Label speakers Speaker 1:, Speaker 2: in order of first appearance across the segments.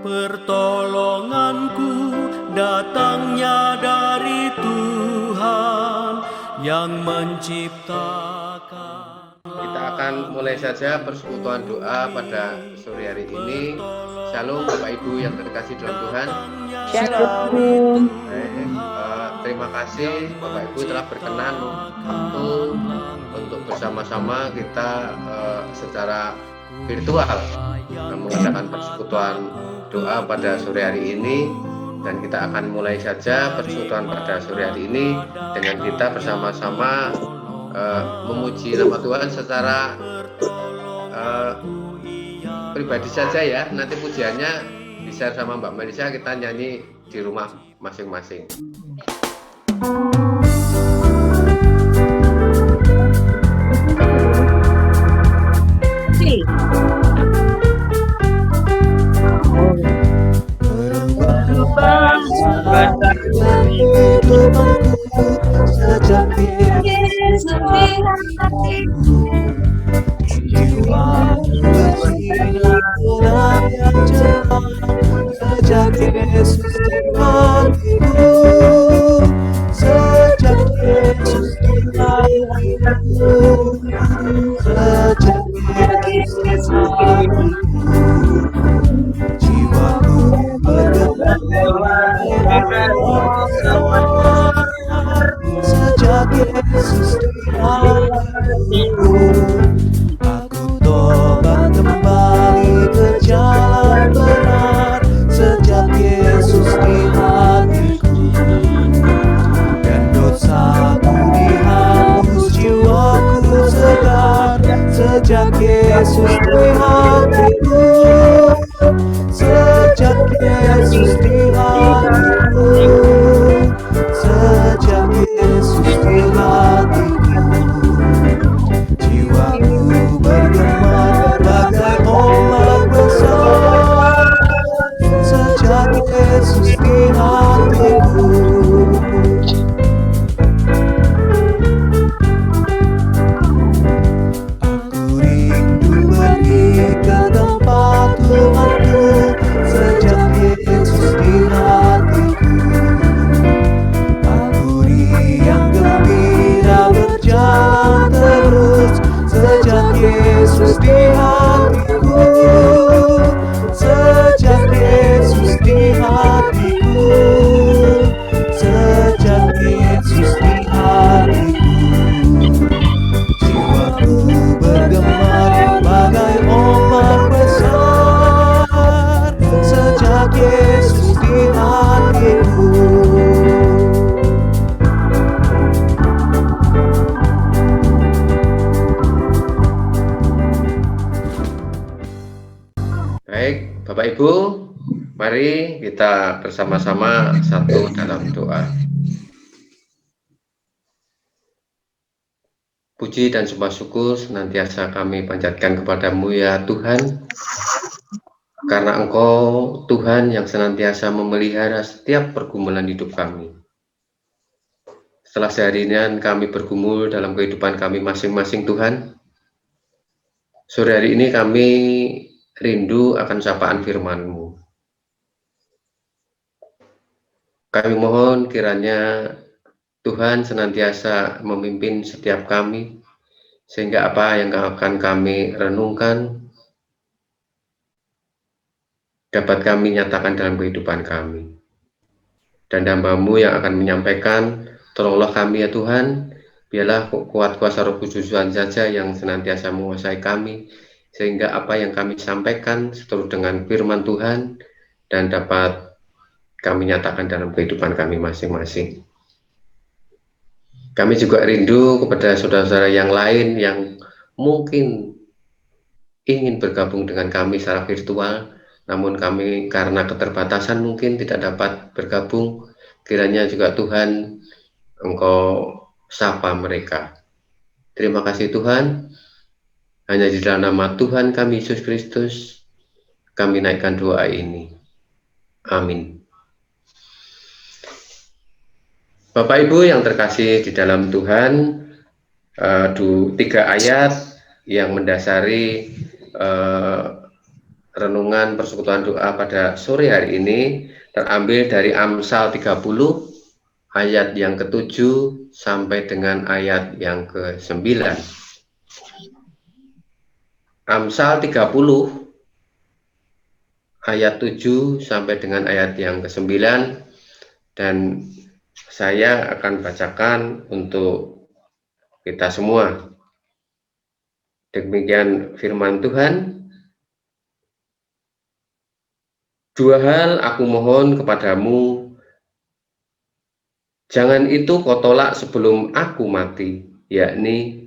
Speaker 1: Pertolonganku datangnya dari Tuhan yang menciptakan.
Speaker 2: Kita akan mulai saja persekutuan doa pada sore hari ini. Shalom Bapak Ibu yang terkasih dalam Tuhan.
Speaker 3: Shalom.
Speaker 2: Terima kasih Bapak Ibu telah berkenan untuk bersama-sama kita secara virtual mengadakan persekutuan doa pada sore hari ini, dan kita akan mulai saja persekutuan pada sore hari ini dengan kita bersama-sama memuji nama Tuhan secara pribadi saja ya. Nanti pujiannya di-share sama Mbak Melisa, kita nyanyi di rumah masing-masing.
Speaker 4: Sejak Yesus di hatiku, jiwa bersinar yang cerah. Sejak Yesus di hatiku, sejak Yesus di hatiku, sejak Yesus di hatiku, jiwaku bergetar. Sejak Yesus di hatiku, aku tobat kembali ke jalan benar. Sejak Yesus di hatiku, dan dosaku dihapus, jiwaku segar. Sejak Yesus di hatiku, sejak Yesus di hatiku, sejak Yesus di hatiku, jiwaku bergema bagai ombak besar. Sejak Yesus di hatiku, aku rindu pergi ke tempat Tuhanku. Sejak Yesus di hatiku, aku riang gembira berjalan terus. Sejak Yesus di hatiku, sejak Yesus di hatiku, sejak Yesus di hatiku, jiwaku bergema bagai ombak besar. Sejak Yesus di hatiku.
Speaker 2: Baik, Bapak Ibu, mari kita bersama-sama satu dalam doa. Puji dan sembah syukur senantiasa kami panjatkan kepadamu ya Tuhan, karena Engkau Tuhan yang senantiasa memelihara setiap pergumulan hidup kami. Setelah seharian kami bergumul dalam kehidupan kami masing-masing Tuhan, sore hari ini kami rindu akan sapaan firman-Mu. Kami mohon kiranya Tuhan senantiasa memimpin setiap kami, sehingga apa yang akan kami renungkan dapat kami nyatakan dalam kehidupan kami. Dan hamba-Mu yang akan menyampaikan, tolonglah kami ya Tuhan, biarlah kuat kuasa Roh Kudus Tuhan saja yang senantiasa menguasai kami, sehingga apa yang kami sampaikan seturut dengan firman Tuhan dan dapat kami nyatakan dalam kehidupan kami masing-masing. Kami juga rindu kepada saudara-saudara yang lain yang mungkin ingin bergabung dengan kami secara virtual, namun kami karena keterbatasan mungkin tidak dapat bergabung. Kiranya juga Tuhan Engkau sapa mereka. Terima kasih Tuhan. Hanya di dalam nama Tuhan kami Yesus Kristus kami naikkan doa ini. Amin. Bapak Ibu yang terkasih di dalam Tuhan, 3 ayat yang mendasari renungan persekutuan doa pada sore hari ini terambil dari Amsal 30 ayat yang ke-7 sampai dengan ayat yang ke-9. Amsal 30 ayat 7 sampai dengan ayat yang ke-9, dan saya akan bacakan untuk kita semua. Demikian firman Tuhan. Dua hal aku mohon kepadamu, jangan itu kau tolak sebelum aku mati, yakni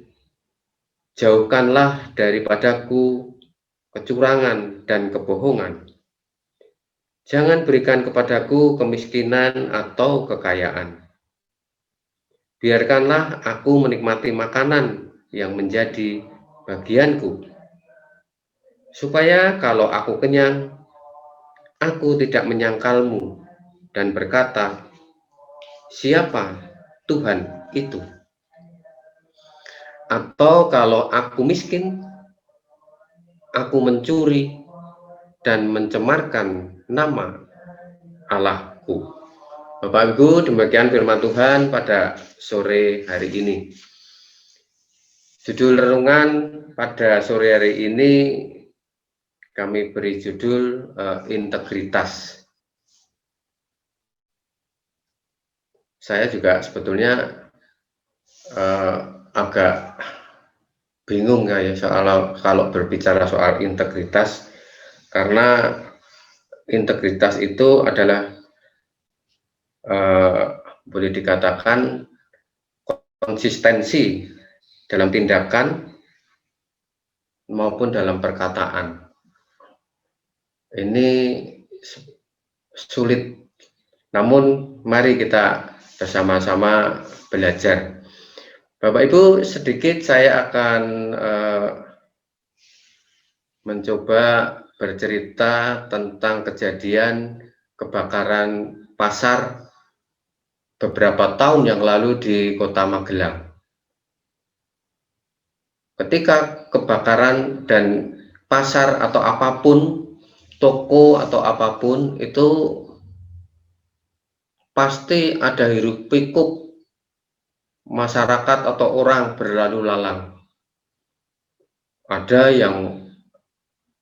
Speaker 2: jauhkanlah daripadaku kecurangan dan kebohongan. Jangan berikan kepadaku kemiskinan atau kekayaan. Biarkanlah aku menikmati makanan yang menjadi bagianku, supaya kalau aku kenyang, aku tidak menyangkalmu dan berkata, siapa Tuhan itu? Atau kalau aku miskin, aku mencuri dan mencemarkan nama Allahku. Bapak Ibu, demikian firman Tuhan pada sore hari ini. Judul renungan pada sore hari ini kami beri judul integritas. Saya juga sebetulnya agak bingung ya soal kalau berbicara soal integritas, karena integritas itu adalah boleh dikatakan konsistensi dalam tindakan maupun dalam perkataan. Ini sulit, namun mari kita bersama-sama belajar. Bapak Ibu, sedikit saya akan mencoba bercerita tentang kejadian kebakaran pasar beberapa tahun yang lalu di Kota Magelang. Ketika kebakaran dan pasar atau apapun, toko atau apapun, itu pasti ada hiruk pikuk masyarakat atau orang berlalu lalang. Ada yang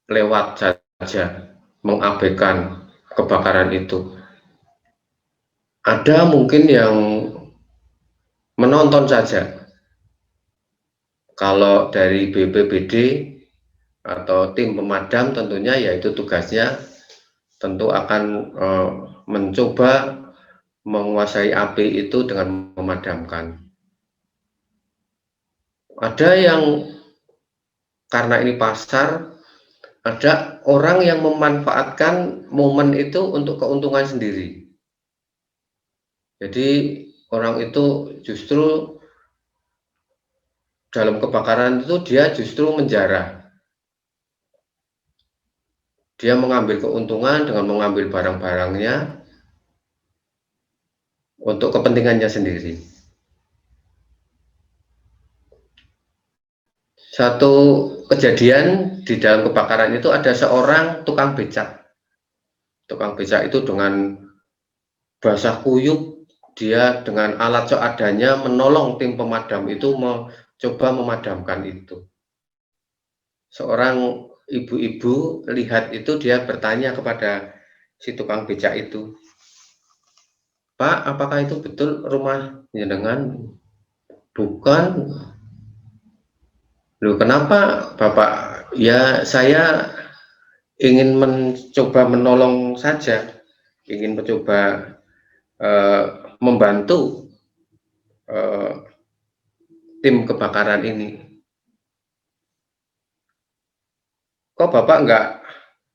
Speaker 2: lewat saja, mengabaikan kebakaran itu. Ada mungkin yang menonton saja. Kalau dari BPBD atau tim pemadam tentunya yaitu tugasnya tentu akan mencoba menguasai api itu dengan memadamkan. Ada yang karena ini pasar, ada orang yang memanfaatkan momen itu untuk keuntungan sendiri. Jadi orang itu justru dalam kebakaran itu dia justru menjarah. Dia mengambil keuntungan dengan mengambil barang-barangnya untuk kepentingannya sendiri. Satu kejadian di dalam kebakaran itu ada seorang tukang becak. Tukang becak itu dengan basah kuyup, dia dengan alat seadanya menolong tim pemadam itu mencoba memadamkan itu. Seorang ibu-ibu lihat itu, dia bertanya kepada si tukang becak itu, Pak, apakah itu betul rumah jenengan? Bukan. Loh, kenapa Bapak? Ya, saya ingin mencoba menolong saja, ingin mencoba membantu tim kebakaran ini. Kok Bapak enggak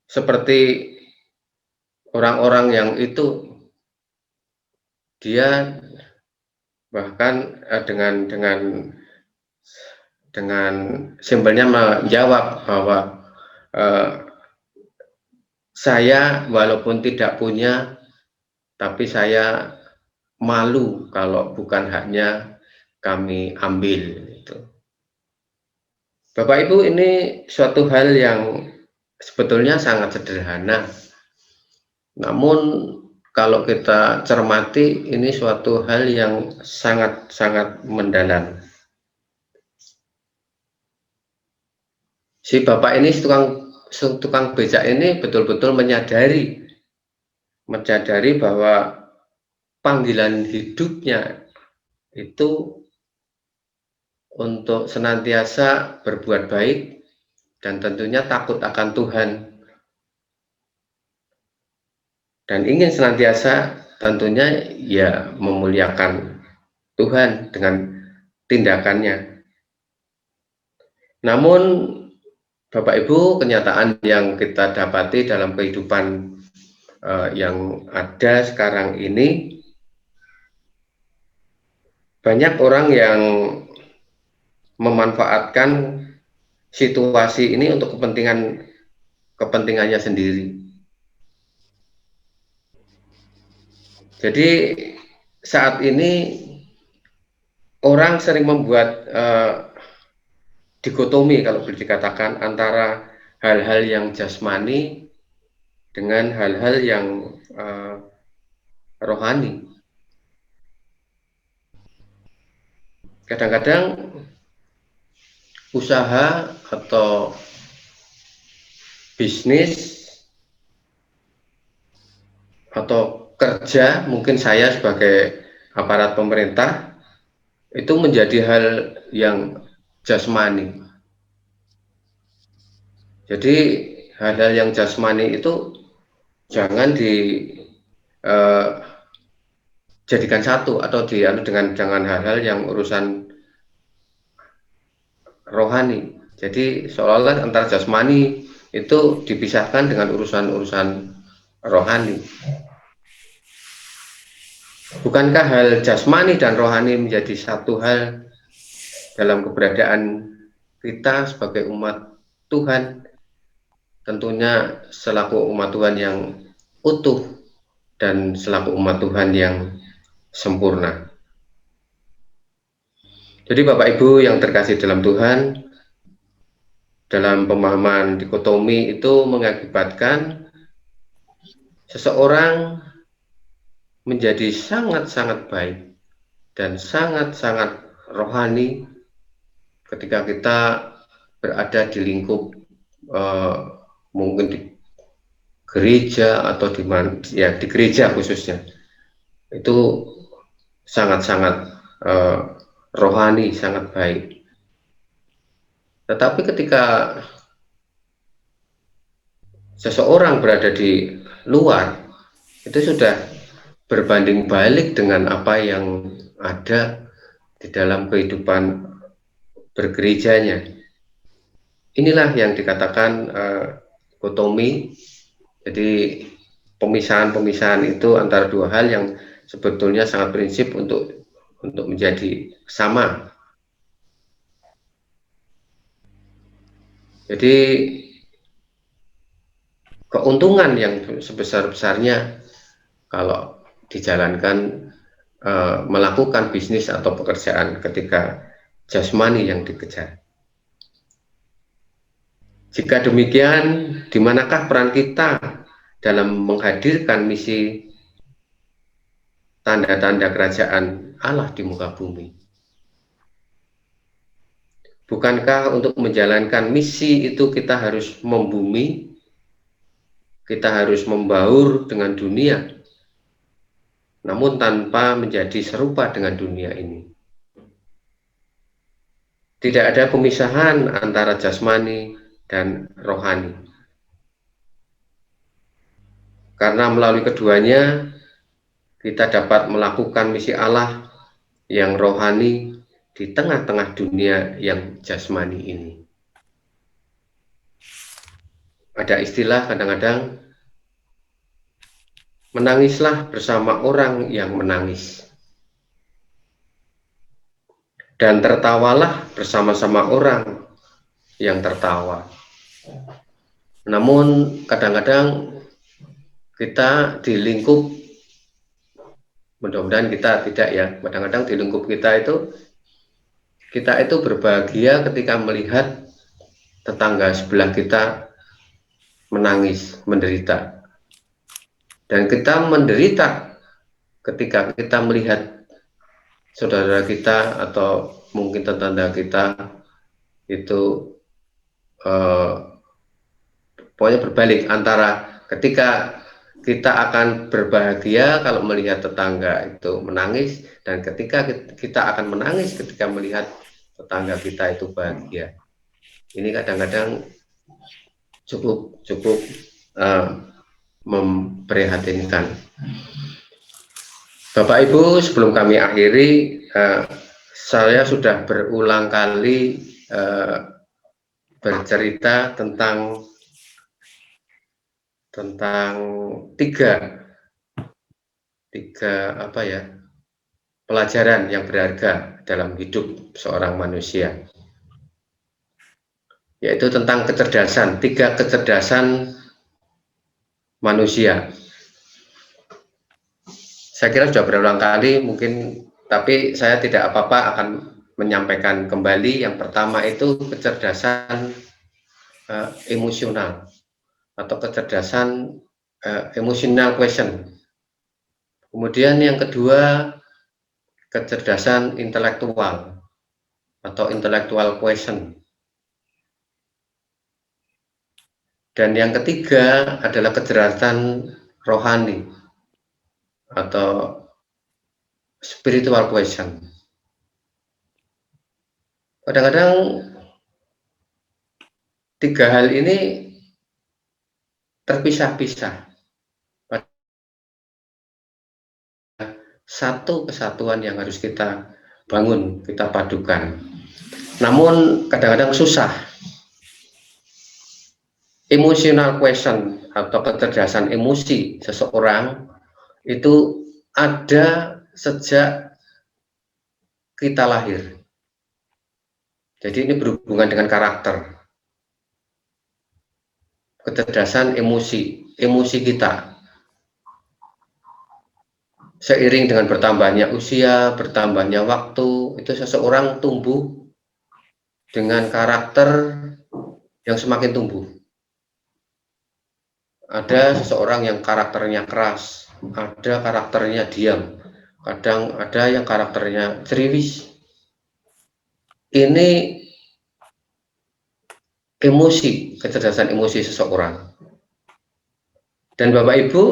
Speaker 2: seperti orang-orang yang itu? Dia bahkan dengan simpelnya menjawab bahwa saya walaupun tidak punya, tapi saya malu kalau bukan haknya kami ambil. Bapak Ibu, ini suatu hal yang sebetulnya sangat sederhana. Namun kalau kita cermati, ini suatu hal yang sangat-sangat mendalam. Si bapak ini, tukang becak ini betul-betul menyadari bahwa panggilan hidupnya itu untuk senantiasa berbuat baik dan tentunya takut akan Tuhan, dan ingin senantiasa tentunya ya memuliakan Tuhan dengan tindakannya. Namun Bapak Ibu, kenyataan yang kita dapati dalam kehidupan yang ada sekarang ini, banyak orang yang memanfaatkan situasi ini untuk kepentingannya sendiri. Jadi saat ini orang sering membuat dikotomi, kalau boleh dikatakan, antara hal-hal yang jasmani dengan hal-hal yang rohani. Kadang-kadang usaha atau bisnis atau kerja, mungkin saya sebagai aparat pemerintah, itu menjadi hal yang jasmani. Jadi hal-hal yang jasmani itu jangan dijadikan satu atau dengan hal-hal yang urusan rohani. Jadi seolah-olah antara jasmani itu dipisahkan dengan urusan-urusan rohani. Bukankah hal jasmani dan rohani menjadi satu hal dalam keberadaan kita sebagai umat Tuhan, tentunya selaku umat Tuhan yang utuh dan selaku umat Tuhan yang sempurna. Jadi Bapak Ibu yang terkasih dalam Tuhan, dalam pemahaman dikotomi itu mengakibatkan seseorang menjadi sangat-sangat baik dan sangat-sangat rohani ketika kita berada di lingkup mungkin di gereja atau di gereja khususnya, itu sangat-sangat rohani, sangat baik. Tetapi ketika seseorang berada di luar, itu sudah berbanding balik dengan apa yang ada di dalam kehidupan bergerejanya. Inilah yang dikatakan dikotomi. Jadi pemisahan-pemisahan itu antara dua hal yang sebetulnya sangat prinsip untuk menjadi sama. Jadi keuntungan yang sebesar-besarnya kalau dijalankan melakukan bisnis atau pekerjaan ketika jasmani yang dikejar. Jika demikian, di manakah peran kita dalam menghadirkan misi tanda-tanda kerajaan Allah di muka bumi? Bukankah untuk menjalankan misi itu kita harus membumi, kita harus membaur dengan dunia, namun tanpa menjadi serupa dengan dunia ini? Tidak ada pemisahan antara jasmani dan rohani, karena melalui keduanya kita dapat melakukan misi Allah yang rohani di tengah-tengah dunia yang jasmani ini. Ada istilah kadang-kadang, menangislah bersama orang yang menangis, dan tertawalah bersama-sama orang yang tertawa. Namun kadang-kadang kita di lingkup, mudah-mudahan kita tidak ya, kadang-kadang di lingkup kita itu berbahagia ketika melihat tetangga sebelah kita menangis, menderita. Dan kita menderita ketika kita melihat saudara kita atau mungkin tetangga kita itu pokoknya berbalik antara ketika kita akan berbahagia kalau melihat tetangga itu menangis, dan ketika kita akan menangis ketika melihat tetangga kita itu bahagia. Ini kadang-kadang cukup memprihatinkan. Bapak Ibu, sebelum kami akhiri, saya sudah berulang kali bercerita tentang tiga pelajaran yang berharga dalam hidup seorang manusia, yaitu tentang kecerdasan, 3 kecerdasan manusia. Saya kira sudah berulang kali mungkin, tapi saya tidak apa-apa akan menyampaikan kembali. Yang pertama itu kecerdasan emosional atau kecerdasan emotional question. Kemudian yang kedua kecerdasan intelektual atau intellectual question. Dan yang ketiga adalah kecerdasan rohani atau spiritual question. Kadang-kadang 3 hal ini terpisah-pisah. Satu kesatuan yang harus kita bangun, kita padukan. Namun kadang-kadang susah. Emotional question atau kecerdasan emosi seseorang itu ada sejak kita lahir. Jadi ini berhubungan dengan karakter. Kecerdasan emosi kita. Seiring dengan bertambahnya usia, bertambahnya waktu, itu seseorang tumbuh dengan karakter yang semakin tumbuh. Ada seseorang yang karakternya keras, ada karakternya diam, kadang ada yang karakternya ceriwis. Ini emosi, kecerdasan emosi seseorang. Dan Bapak Ibu,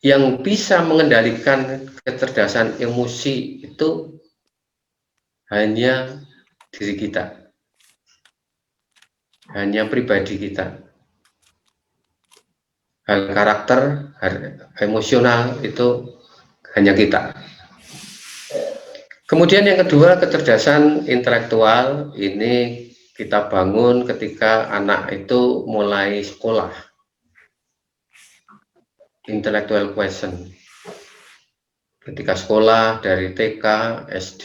Speaker 2: yang bisa mengendalikan kecerdasan emosi itu hanya diri kita, hanya pribadi kita. Hal karakter, emosional itu hanya kita. Kemudian yang kedua, kecerdasan intelektual ini kita bangun ketika anak itu mulai sekolah. Intellectual question. Ketika sekolah dari TK, SD,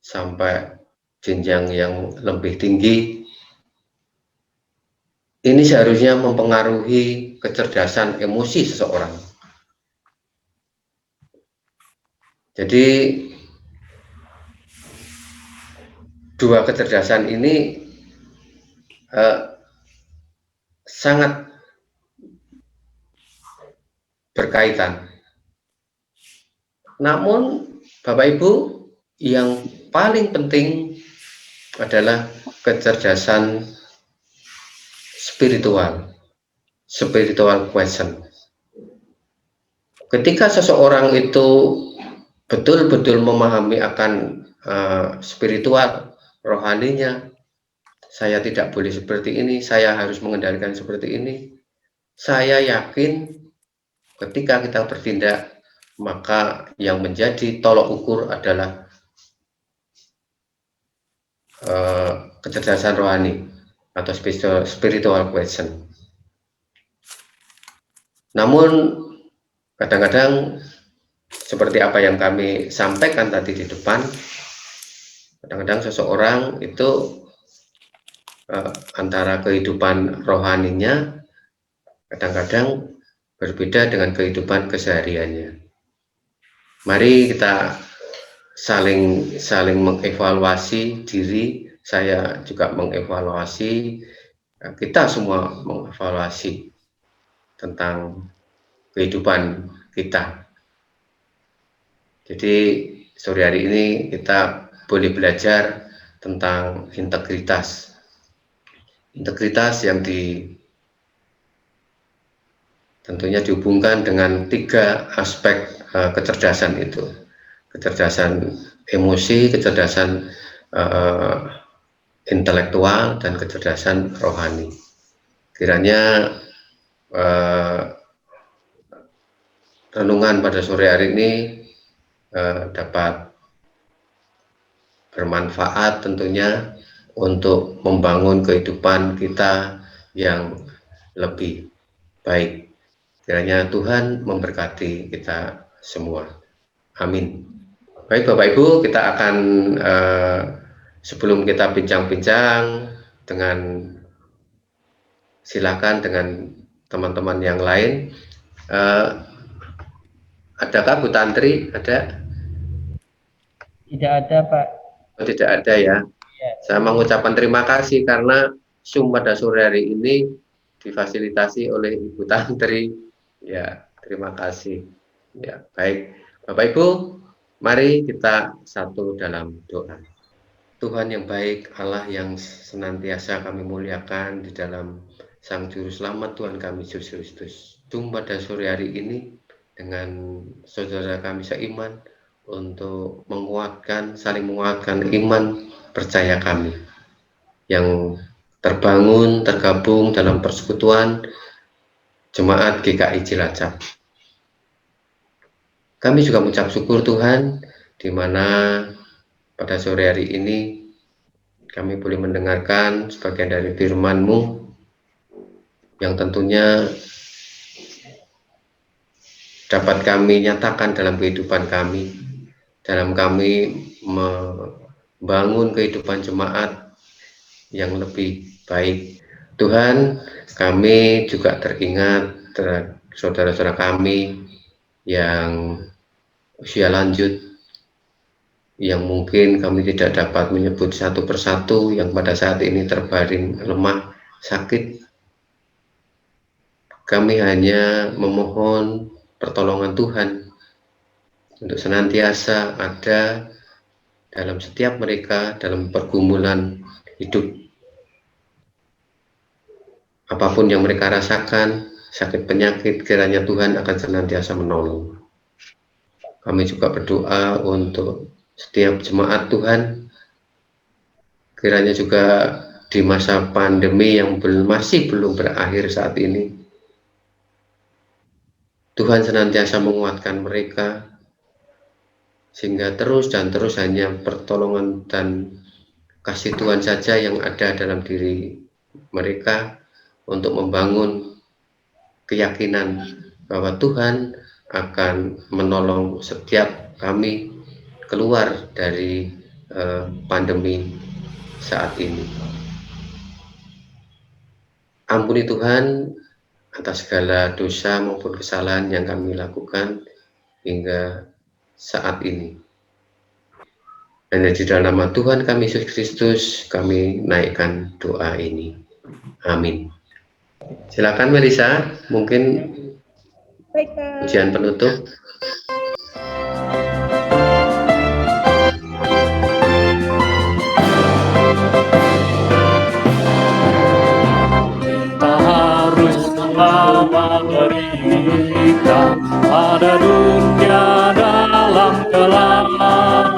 Speaker 2: sampai jenjang yang lebih tinggi, ini seharusnya mempengaruhi kecerdasan emosi seseorang. Jadi 2 kecerdasan ini sangat berkaitan. Namun Bapak Ibu, yang paling penting adalah kecerdasan spiritual question. Ketika seseorang itu betul-betul memahami akan spiritual, rohaninya, saya tidak boleh seperti ini, saya harus mengendalikan seperti ini. Saya yakin ketika kita bertindak, maka yang menjadi tolok ukur adalah kecerdasan rohani atau spiritual question. Namun kadang-kadang seperti apa yang kami sampaikan tadi di depan, kadang-kadang seseorang itu antara kehidupan rohaninya kadang-kadang berbeda dengan kehidupan kesehariannya. Mari kita saling mengevaluasi diri. Saya juga mengevaluasi kita semua mengevaluasi tentang kehidupan kita. Jadi sore hari ini kita boleh belajar tentang integritas. Integritas yang tentunya dihubungkan dengan 3 aspek kecerdasan itu. Kecerdasan emosi, kecerdasan intelektual, dan kecerdasan rohani. Kiranya renungan pada sore hari ini dapat bermanfaat tentunya untuk membangun kehidupan kita yang lebih baik. Kiranya Tuhan memberkati kita semua. Amin. Baik Bapak Ibu, kita akan sebelum kita bincang-bincang silakan dengan teman-teman yang lain. Adakah Bu Tantri? Ada?
Speaker 3: Tidak ada, Pak.
Speaker 2: Oh, tidak ada ya. Saya mengucapkan terima kasih karena Zoom pada sore hari ini difasilitasi oleh Ibu Tantri. Ya, terima kasih. Ya, baik. Bapak Ibu, mari kita satu dalam doa. Tuhan yang baik, Allah yang senantiasa kami muliakan di dalam Sang Juru Selamat Tuhan kami Yesus Kristus. Zoom pada sore hari ini dengan saudara kami seiman untuk saling menguatkan iman percaya kami yang tergabung dalam persekutuan Jemaat GKI Cilacap. Kami juga mengucap syukur Tuhan, di mana pada sore hari ini kami boleh mendengarkan sebagian dari firman-Mu yang tentunya dapat kami nyatakan dalam kehidupan kami, dalam kami membangun kehidupan jemaat yang lebih baik. Tuhan, kami juga teringat saudara-saudara kami yang usia lanjut, yang mungkin kami tidak dapat menyebut satu persatu, yang pada saat ini terbaring lemah, sakit. Kami hanya memohon pertolongan Tuhan untuk senantiasa ada dalam setiap mereka dalam pergumulan hidup. Apapun yang mereka rasakan, sakit penyakit, kiranya Tuhan akan senantiasa menolong. Kami juga berdoa untuk setiap jemaat Tuhan, kiranya juga di masa pandemi yang masih belum berakhir saat ini, Tuhan senantiasa menguatkan mereka, sehingga terus hanya pertolongan dan kasih Tuhan saja yang ada dalam diri mereka, untuk membangun keyakinan bahwa Tuhan akan menolong setiap kami keluar dari pandemi saat ini. Ampuni Tuhan atas segala dosa maupun kesalahan yang kami lakukan hingga saat ini. Hanya di dalam nama Tuhan kami Yesus Kristus kami naikkan doa ini. Amin. Silakan Melisa, mungkin ujian penutup.
Speaker 1: Kita harus melawan derita pada dunia dalam gelap,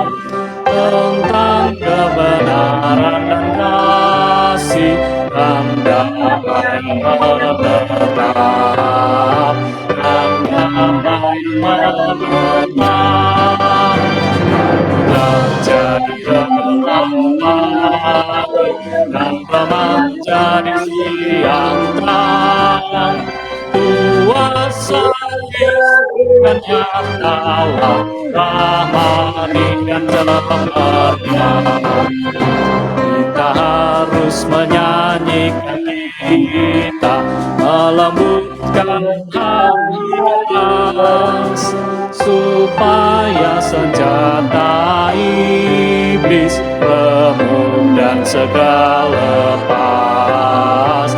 Speaker 1: tentang kebenaran dan kasih dan damai menetap, dan damai menetap. Jadi gelap dan gelap jadi siang terang, kuasa Tuhan nyatalah, rahmati dan cemerlang. Kita harus menyanyikan, kita melembutkan nafas, supaya senjata iblis remuk dan segala lepas.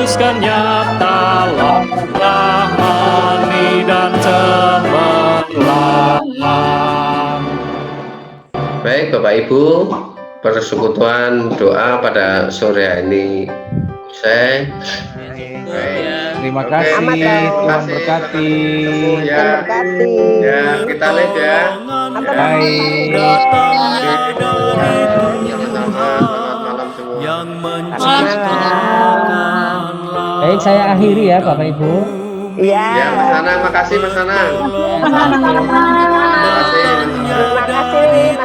Speaker 1: teruskan nyatalah rahmani dan cemerlang.
Speaker 2: Baik Bapak Ibu, persekutuan doa pada sore hari ini usai. Baik.
Speaker 3: Terima
Speaker 2: Oke,
Speaker 3: kasih,
Speaker 2: terima
Speaker 3: Tuhan
Speaker 2: kasih.
Speaker 3: berkati.
Speaker 2: Ya, ya kita lihat ya.
Speaker 3: Baik.
Speaker 1: Datangnya dari
Speaker 2: Sama-sama, selamat malam semua.
Speaker 1: yang menciptakan
Speaker 3: Baik, saya akhiri ya Bapak Ibu.
Speaker 2: Ya, Mas Anang, makasih Mas Anang. Terima kasih.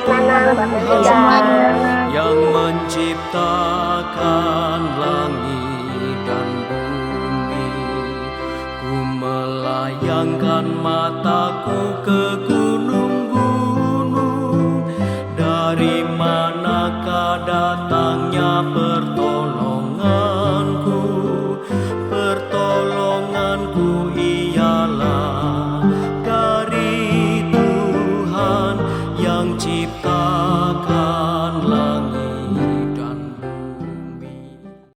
Speaker 1: yang menciptakan langit dan bumi. Ku melayangkan mataku ke